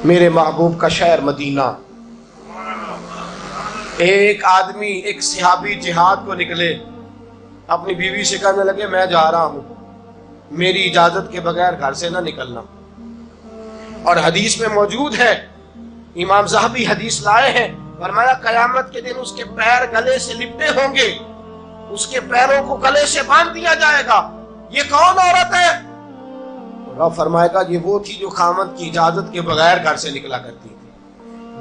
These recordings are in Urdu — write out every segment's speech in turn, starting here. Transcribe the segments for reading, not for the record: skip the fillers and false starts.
میرے محبوب کا شہر مدینہ. ایک آدمی، ایک صحابی جہاد کو نکلے، اپنی بیوی سے کہنے لگے میں جا رہا ہوں، میری اجازت کے بغیر گھر سے نہ نکلنا. اور حدیث میں موجود ہے، امام ذہبی حدیث لائے ہیں، فرمایا قیامت کے دن اس کے پیر گلے سے لپٹے ہوں گے، اس کے پیروں کو گلے سے باندھ دیا جائے گا. یہ کون عورت ہے؟ رب فرمائے گا یہ وہ تھی جو خامد کی اجازت کے بغیر گھر سے نکلا کرتی تھی،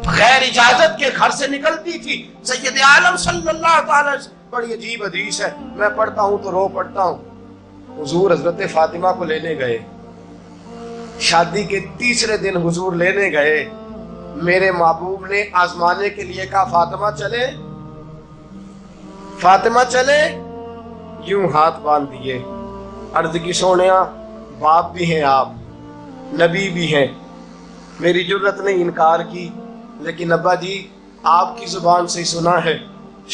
بغیر اجازت کے گھر سے نکلتی تھی. سید عالم صلی اللہ تعالی وسلم، بڑی عجیب حدیث ہے، میں پڑھتا ہوں تو رو پڑھتا ہوں. حضور حضرت فاطمہ کو لینے گئے، شادی کے تیسرے دن حضور لینے گئے. میرے محبوب نے آزمانے کے لیے کہا فاطمہ چلے، فاطمہ چلے. یوں ہاتھ باندھ دیے، عرض کی سونیا باپ بھی ہیں آپ، نبی بھی ہیں. میری جرت نے انکار کی، لیکن ابا جی آپ کی زبان سے سنا ہے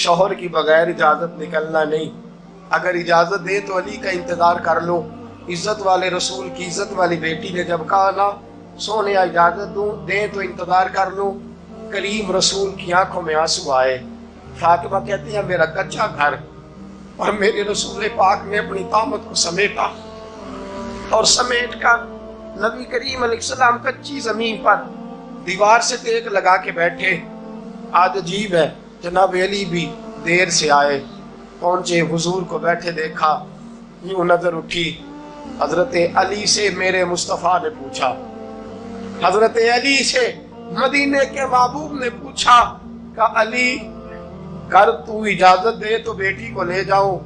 شوہر کی بغیر اجازت نکلنا نہیں. اگر اجازت دے تو علی کا انتظار کر لو. عزت والے رسول کی عزت والی بیٹی نے جب کہا نا سونیا اجازت دیں تو انتظار کر لو، کریم رسول کی آنکھوں میں آنسو آئے. فاطمہ کہتی ہے میرا کچا گھر، اور میرے رسول پاک نے اپنی طامت کو سمیٹا، اور سمیٹ کر نبی کریم علیہ السلام کچی زمین پر دیوار سے ٹیک لگا کے بیٹھے. آج عجیب ہے، جناب علی بھی دیر سے آئے، پہنچے، حضور کو بیٹھے دیکھا، یوں نظر اٹھی. حضرت علی سے میرے مصطفیٰ نے پوچھا، حضرت علی سے مدینے کے محبوب نے پوچھا کہ علی کر تو اجازت دے تو بیٹی کو لے جاؤں.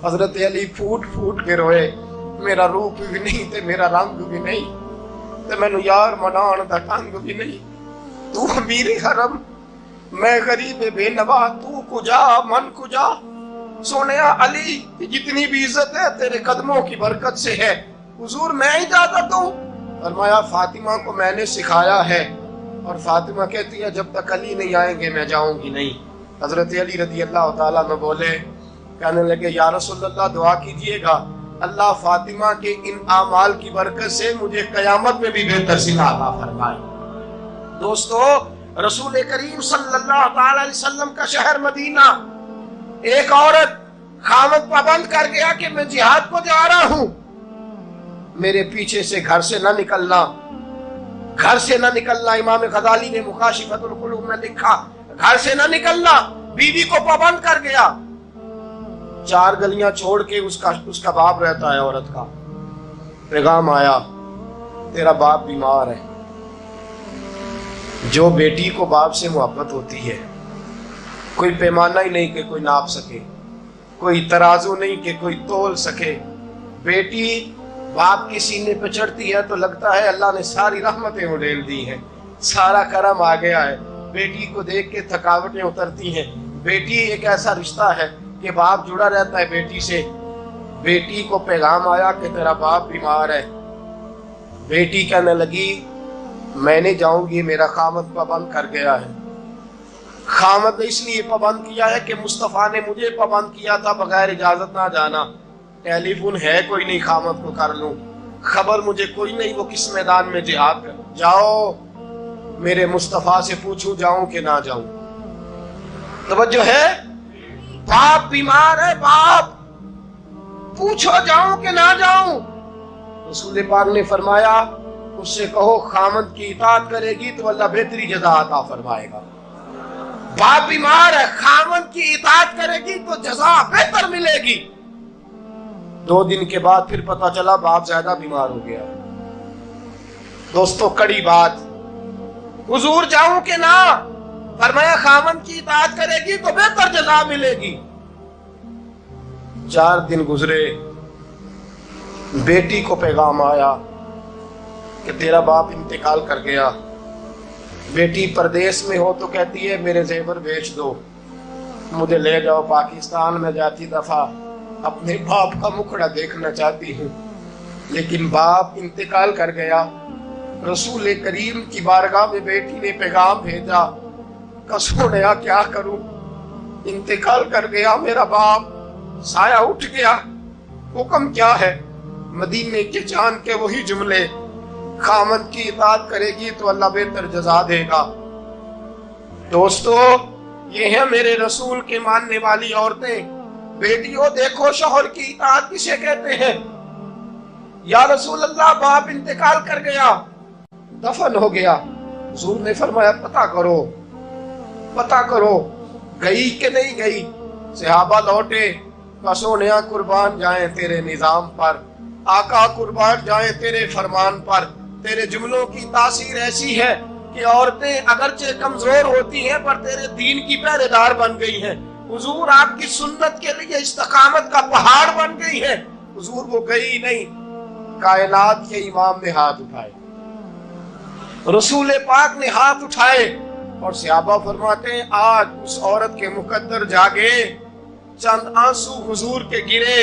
حضرت علی پھوٹ پھوٹ کے روئے، میرا روپ بھی نہیں تے میرا رنگ بھی نہیں تے مینوں یار منان دا ٹنگ بھی نہیں. تو امیر حرم، میں غریب بے نوا، تو کجا من کجا. سونیا علی جتنی بھی عزت ہے تیرے قدموں کی برکت سے ہے. حضور میں اجازت دوں؟ فرمایا فاطمہ کو میں نے سکھایا ہے. اور فاطمہ کہتی ہے جب تک علی نہیں آئیں گے میں جاؤں گی نہیں. حضرت علی رضی اللہ تعالیٰ عنہ بولے، کہنے لگے یا رسول اللہ دعا کیجئے گا اللہ فاطمہ کے ان اعمال کی برکت سے مجھے قیامت میں بھی بہتر صلہ عطا فرمائے. دوستو، رسول کریم صلی اللہ تعالی علیہ وسلم کا شہر مدینہ، ایک عورت خامد پابند کر گیا کہ میں جہاد کو جا رہا ہوں، میرے پیچھے سے گھر سے نہ نکلنا، گھر سے نہ نکلنا. امام غزالی نے مکاشفۃ القلوب میں لکھا گھر سے نہ نکلنا. بیوی کو پابند کر گیا. 4 گلیاں چھوڑ کے اس کا باپ رہتا ہے، عورت کا پیغام آیا تیرا باپ بیمار ہے. جو بیٹی کو باپ سے محبت ہوتی ہے کوئی پیمانہ ہی نہیں کہ کوئی ناپ سکے، کوئی ترازو نہیں کہ کوئی تول سکے. بیٹی باپ کے سینے پہ چڑھتی ہے تو لگتا ہے اللہ نے ساری رحمتیں اڈیل دی ہیں، سارا کرم آ گیا ہے. بیٹی کو دیکھ کے تھکاوٹیں اترتی ہیں. بیٹی ایک ایسا رشتہ ہے کہ باپ جڑا رہتا ہے بیٹی سے. بیٹی کو پیغام آیا کہ تیرا باپ بیمار ہے. بیٹی کہنے لگی میں نہیں جاؤں گی، میرا خامد پابند کر گیا ہے. خامد نے اس لیے پابند کیا ہے کہ مصطفیٰ نے مجھے پابند کیا تھا بغیر اجازت نہ جانا. ٹیلی فون ہے کوئی نہیں خامد کو کر لوں، خبر مجھے کوئی نہیں وہ کس میدان میں جہاد کر. جاؤ میرے مصطفیٰ سے پوچھوں جاؤں کہ نہ جاؤں. توجہ ہے، باپ بیمار ہے، باپ پوچھو جاؤں کہ نہ جاؤں. رسول پاک نے فرمایا اس سے کہو خامد کی اطاعت کرے گی تو اللہ بہتری جزا عطا فرمائے گا. باپ بیمار ہے، خامد کی اطاعت کرے گی تو جزا بہتر ملے گی. 2 دن کے بعد پھر پتا چلا باپ زیادہ بیمار ہو گیا. دوستو کڑی بات، حضور جاؤں کہ نہ؟ فرمایا خامد کی اطاعت کرے گی تو بہتر جزا ملے گی. 4 دن گزرے، بیٹی کو پیغام آیا کہ تیرا باپ انتقال کر گیا. بیٹی پردیس میں ہو تو کہتی ہے میرے زیور بیچ دو، مجھے لے جاؤ پاکستان میں. جاتی دفعہ اپنے باپ کا مکھڑا دیکھنا چاہتی ہوں، لیکن باپ انتقال کر گیا. رسول کریم کی بارگاہ میں بیٹی نے پیغام بھیجا کہ سونیا کیا کروں، انتقال کر گیا میرا باپ. سایہ اٹھ گیا، حکم کیا ہے؟ مدینے کے چاند کے وہی جملے خامن کی اطاعت کرے گی تو اللہ بہتر جزا دے گا۔ دوستو یہ ہیں میرے رسول کے ماننے والی عورتیں۔ بیٹیوں دیکھو شوہر کی اطاعت کسے کہتے ہیں۔ یا رسول اللہ باپ انتقال کر گیا، دفن ہو گیا، حضور نے فرمایا پتہ کرو گئی کہ نہیں گئی۔ صحابہ لوٹے، سونیا قربان جائیں تیرے نظام پر، آقا قربان جائیں تیرے فرمان پر۔ تیرے جملوں کی تاثیر ایسی ہے کہ عورتیں اگرچہ کمزور ہوتی ہیں پر تیرے دین کی پہرے دار بن گئی ہیں۔ حضور آپ کی سنت کے لیے استقامت کا پہاڑ بن گئی ہے۔ حضور وہ گئی نہیں، کائنات کے امام نے ہاتھ اٹھائے، رسول پاک نے ہاتھ اٹھائے، اور صحابہ فرماتے ہیں آج اس عورت کے مقدر جاگے، چند آنسو حضور کے گرے،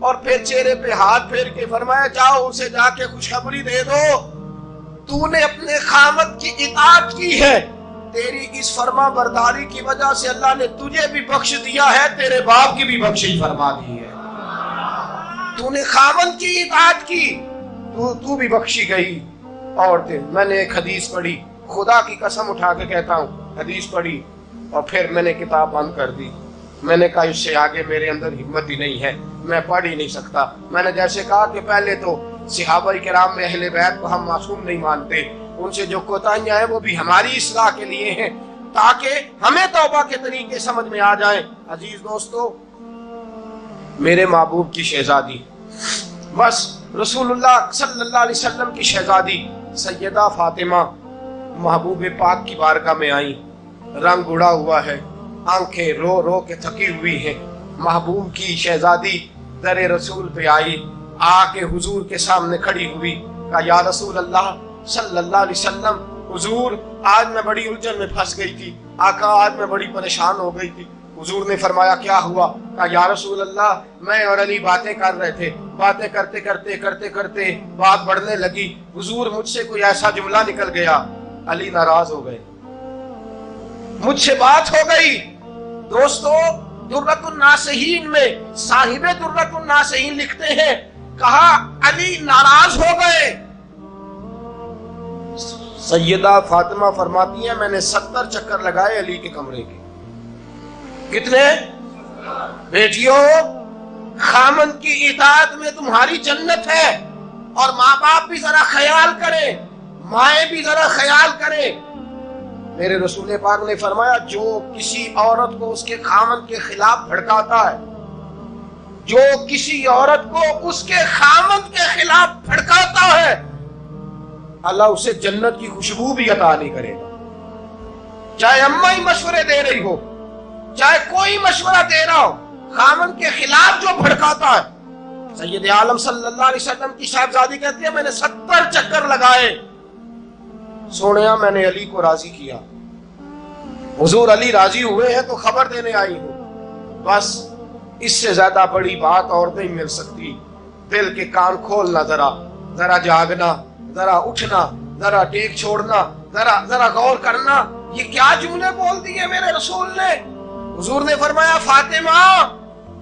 اور پھر چہرے پہ ہاتھ پھیر کے فرمایا جاؤ اسے جا کے خوشخبری دے دو، تو نے اپنے خامد کی اطاعت کی ہے، تیری اس فرما برداری کی وجہ سے اللہ نے تجھے بھی بخش دیا ہے، تیرے باپ کی بھی بخشش فرما دی ہے۔ تو نے خامد کی اطاعت کی، تو بھی بخشی گئی۔ عورتیں، میں نے ایک حدیث پڑھی، خدا کی قسم اٹھا کے کہتا ہوں، حدیث پڑھی اور پھر میں نے کتاب بند کر دی۔ میں نے کہا اس سے آگے میرے اندر ہمت ہی نہیں ہے، میں پڑھ ہی نہیں سکتا۔ میں نے جیسے کہا کہ پہلے تو صحابہ کرام میں اہل بیت کو ہم معصوم نہیں مانتے، ان سے جو کوتاہیاں ہیں وہ بھی ہماری اصلاح کے لیے ہیں تاکہ ہمیں توبہ کے طریقے سمجھ میں آ جائیں۔ عزیز دوستو، میرے محبوب کی شہزادی، بس رسول اللہ صلی اللہ علیہ وسلم کی شہزادی سیدہ فاطمہ محبوب پاک کی بارگاہ میں آئیں، رنگ اڑا ہوا ہے، آنکھیں رو رو کے تھکی ہوئی ہیں۔ محبوب کی شہزادی در رسول پہ آئی، آ کے حضور کے سامنے کھڑی ہوئی، کہا یا رسول اللہ صلی اللہ علیہ وسلم، حضور آج میں بڑی الجھن میں پھنس گئی تھی، آقا آج میں بڑی پریشان ہو گئی تھی۔ حضور نے فرمایا کیا ہوا؟ کہا یا رسول اللہ میں اور علی باتیں کر رہے تھے، باتیں کرتے کرتے بات بڑھنے لگی، حضور مجھ سے کوئی ایسا جملہ نکل گیا، علی ناراض ہو گئے، مجھ سے بات ہو گئی۔ دوستو درۃ الناصحین میں صاحب درۃ الناصحین لکھتے ہیں، کہا علی ناراض ہو گئے۔ سیدہ فاطمہ فرماتی ہیں میں نے 70 چکر لگائے علی کے کمرے کے۔ کتنے؟ بیٹیوں خامن کی اطاعت میں تمہاری جنت ہے، اور ماں باپ بھی ذرا خیال کریں، مائیں بھی ذرا خیال کریں۔ میرے رسول پاک نے فرمایا جو کسی عورت کو اس کے خامن کے خلاف بھڑکاتا ہے، جو کسی عورت کو اس کے خامن کے خلاف بھڑکاتا ہے، اللہ اسے جنت کی خوشبو بھی عطا نہیں کرے گا۔ چاہے اماں ہی مشورے دے رہی ہو، چاہے کوئی مشورہ دے رہا ہو، خامن کے خلاف جو بھڑکاتا ہے۔ سید عالم صلی اللہ علیہ وسلم کی صاحبزادی کہتی ہے میں نے 70 چکر لگائے، سونیا میں نے علی کو راضی کیا۔ حضور علی راضی ہوئے ہیں تو خبر دینے آئی ہوں، بس اس سے زیادہ بڑی بات اور نہیں مل سکتی۔ دل کے کان کھولنا، ذرا جاگنا، ذرا اٹھنا، ذرا ٹیک چھوڑنا، ذرا غور کرنا، یہ کیا جملے بول دیے میرے رسول نے۔ حضور نے فرمایا فاطمہ،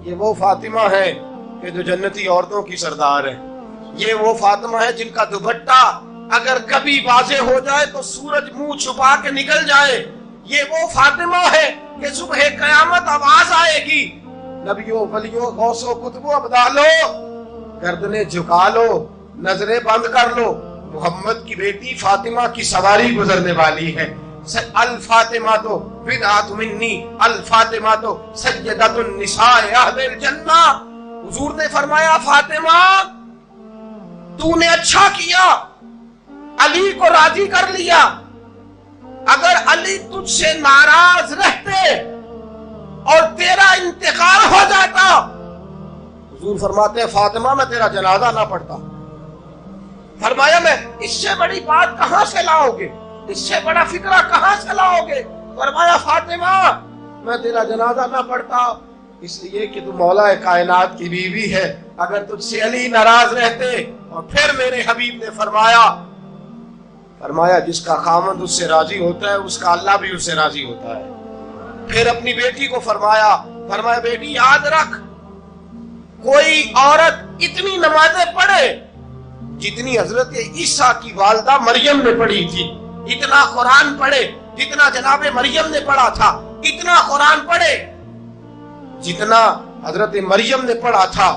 یہ وہ فاطمہ ہے کہ جو جنتی عورتوں کی سردار ہے، یہ وہ فاطمہ ہے جن کا دوپٹہ اگر کبھی واضح ہو جائے تو سورج منہ چھپا کے نکل جائے، یہ وہ فاطمہ ہے کہ صبح قیامت آواز آئے گی نبیوں ولیوں غوثوں کتبوں ابدالوں گردنیں جھکا لو، نظریں بند کر لو، محمد کی بیٹی فاطمہ کی سواری گزرنے والی ہے۔ الفاطمہ تو بدعت منی، الفاطمہ تو سیدۃ النساء اہل الجنہ۔ حضور نے فرمایا فاطمہ تو نے اچھا کیا، علی کو راضی کر لیا، اگر علی تجھ سے ناراض رہتے اور تیرا انتقال ہو جاتا، حضور فرماتے ہیں فاطمہ میں تیرا جنازہ نہ پڑھتا۔ فرمایا میں اس سے بڑی بات کہاں سے لاؤ گے، اس سے بڑا فکرہ کہاں سے لاؤ گے؟ فرمایا فاطمہ میں تیرا جنازہ نہ پڑھتا اس لیے کہ تو مولا کائنات کی بیوی ہے، اگر تجھ سے علی ناراض رہتے۔ اور پھر میرے حبیب نے فرمایا جس کا خامند اس سے راضی ہوتا ہے اس کا اللہ بھی اس سے راضی ہوتا ہے۔ پھر اپنی بیٹی کو فرمایا بیٹی یاد رکھ، کوئی عورت اتنی نمازیں پڑھے جتنی حضرت عیسیٰ کی والدہ مریم نے پڑھی تھی، اتنا قرآن پڑھے جتنا جناب مریم نے پڑھا تھا، اتنا قرآن پڑھے جتنا حضرت مریم نے پڑھا تھا،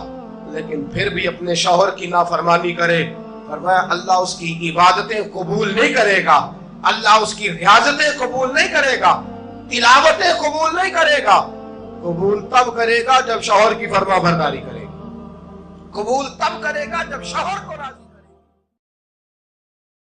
لیکن پھر بھی اپنے شوہر کی نافرمانی کرے۔ فرمایا اللہ اس کی عبادتیں قبول نہیں کرے گا، اللہ اس کی ریاضتیں قبول نہیں کرے گا، تلاوتیں قبول نہیں کرے گا۔ قبول تب کرے گا جب شوہر کی فرما برداری کرے گا، قبول تب کرے گا جب شوہر کو راضی